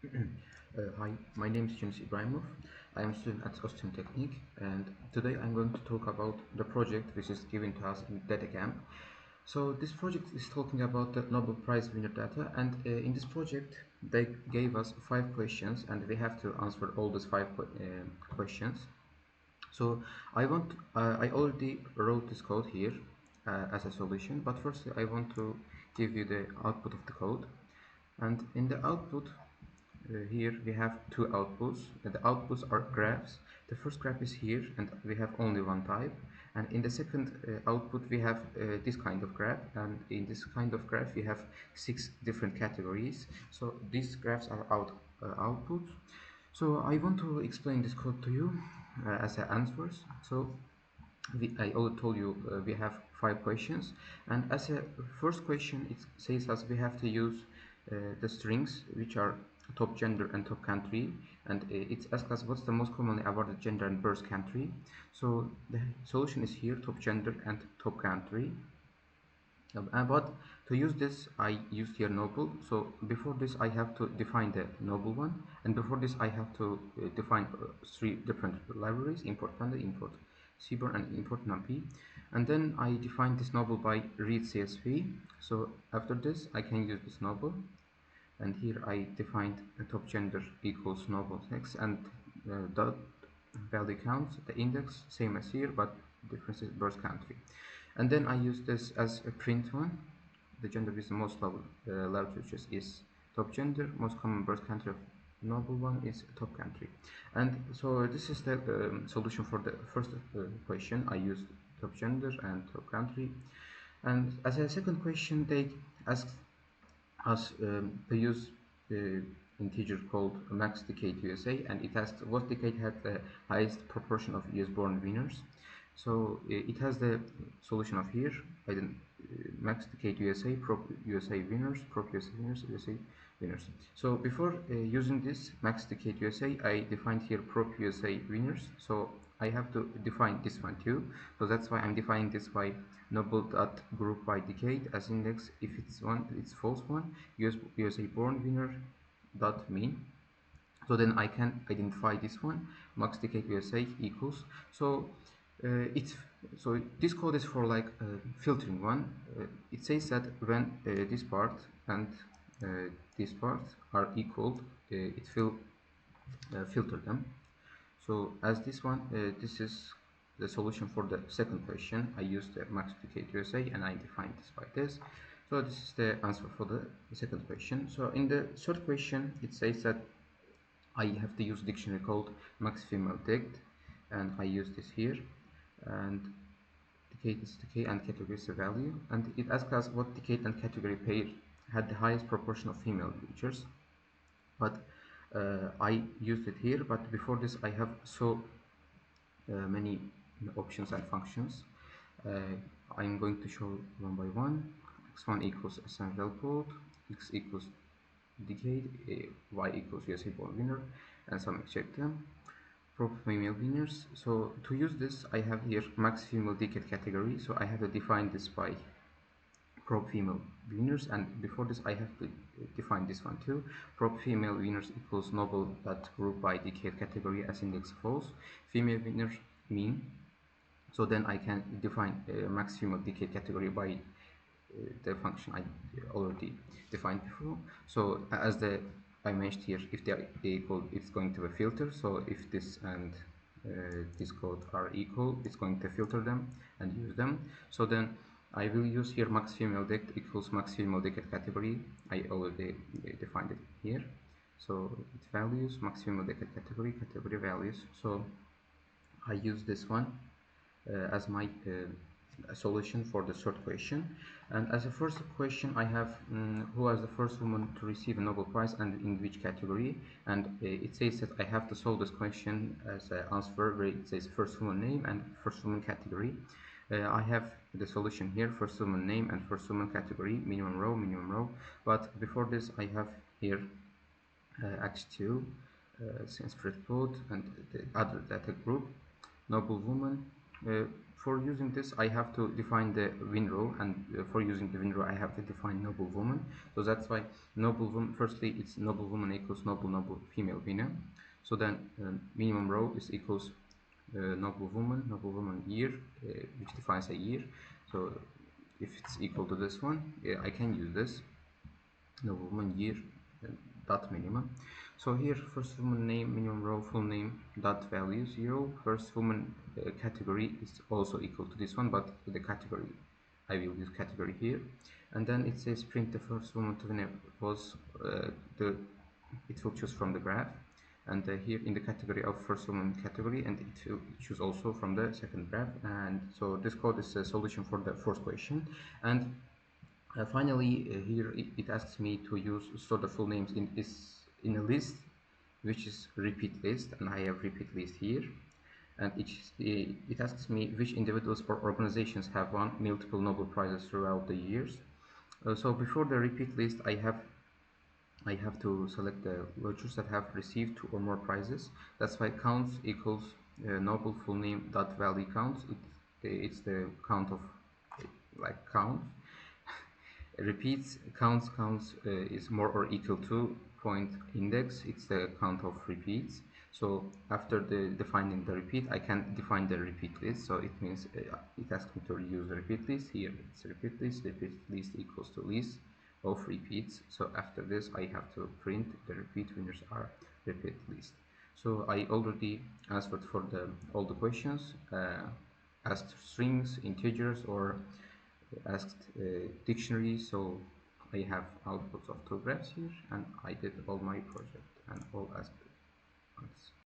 Hi, my name is Yunis İbrahimov. I am a student at Ostim Technique, and today I'm going to talk about the project which is given to us in Data Camp. So this project is talking about the Nobel Prize winner data, and in this project they gave us 5 questions, and we have to answer all those questions. So I already wrote this code here as a solution, but first I want to give you the output of the code. And in the output, here we have two outputs. The outputs are graphs. The first graph is here, and we have only one type. And in the second output, we have this kind of graph. And in this kind of graph, we have 6 different categories. So these graphs are outputs. So I want to explain this code to you as answers. So I already told you we have 5 questions, and as a first question it says us we have to use the strings which are top gender and top country, and it asks us what's the most commonly awarded gender and birth country. So the solution is here, top gender and top country. But to use this I used here noble. So before this I have to define the noble one, and before this I have to define 3 different libraries: import panda, import cborn, and import numpy. And then I define this noble by read csv. So after this I can use this noble, and here I defined the top gender equals noble text, and dot value counts the index same as here, but difference is birth country. And then I use this as a print one. The gender with the most large features is top gender, most common birth country of noble one is top country. And so this is the solution for the first question. I used top gender and top country. And as a second question, they asked us to use integer called max decade USA, and it asked what decade had the highest proportion of US born winners. So it has the solution of here. I didn't max decade USA, prop USA winners, prop USA winners, USA winners. So before using this max decade USA, I defined here prop USA winners. So I have to define this one too. So that's why I'm defining this by noble dot group by decade as index. If it's one, it's false one. USA born winner dot mean. So then I can identify this one, max decade USA equals. So it's so this code is for like filtering one. It says that when this part and uh, this part are equal, it will filter them. So as this one, this is the solution for the second question. I used the max decade USA and I defined this by this. So this is the answer for the second question. So in the third question, it says that I have to use dictionary called max female dict, and I use this here, and decade is decade and category is the value, and it asks us what decade and category pair had the highest proportion of female features. But I used it here, but before this I have so many options and functions. uh, I'm going to show one by one. X1 equals SML code, X equals decade, Y equals USA born winner, and some check them. Prop female winners. So to use this, I have here max female decade category. So I have to define this by prop female winners, and before this I have to define this one too. Prop female winners equals noble that group by decade category as index false. Female winners mean. So then I can define max female decade category by the function I already defined before. So as the I mentioned here, if they are equal, it's going to be a filter. So if this and this code are equal, it's going to filter them and use them. So then I will use here max female dect equals max female decade category. I already defined it here. So it values max female decade category, category values. So I use this one as my solution for the third question. And as a first question, I have who was the first woman to receive a Nobel Prize and in which category. And it says that I have to solve this question as an answer where it says first woman name and first woman category. I have the solution here, first woman name and first woman category, minimum row. But before this, I have here X2, since spread plot, and the other data group, noble woman, for using this, I have to define the win row, and for using the win row, I have to define noble woman. So that's why noble woman, firstly, it's noble woman equals noble female winner. So then minimum row is equals noble woman year, which defines a year. So if it's equal to this one, I can use this noble woman year dot minimum. So here, first woman name, minimum row, full name, dot value 0. First woman category is also equal to this one, but the category, I will use category here. And then it says print the first woman to win was it will choose from the graph. And here in the category of first woman category, and it will choose also from the second graph. And so this code is a solution for the first question. And finally, here it asks me to store the full names in a list, which is repeat list, and I have repeat list here. And it asks me which individuals or organizations have won multiple Nobel Prizes throughout the years. So before the repeat list, I have to select the vouchers that have received 2 or more prizes. That's why counts equals Nobel full name dot value counts. It's the count of like count. Repeats counts is more or equal to point index. It's the count of repeats. So after defining the repeat, I can define the repeat list. So it means it asks me to use the repeat list. Here it's repeat list equals to list of repeats. So after this, I have to print the repeat winners are repeat list. So I already answered for all the questions, asked strings, integers, or asked dictionary. So I have outputs of 2 graphs here, and I did all my project and all asked ones.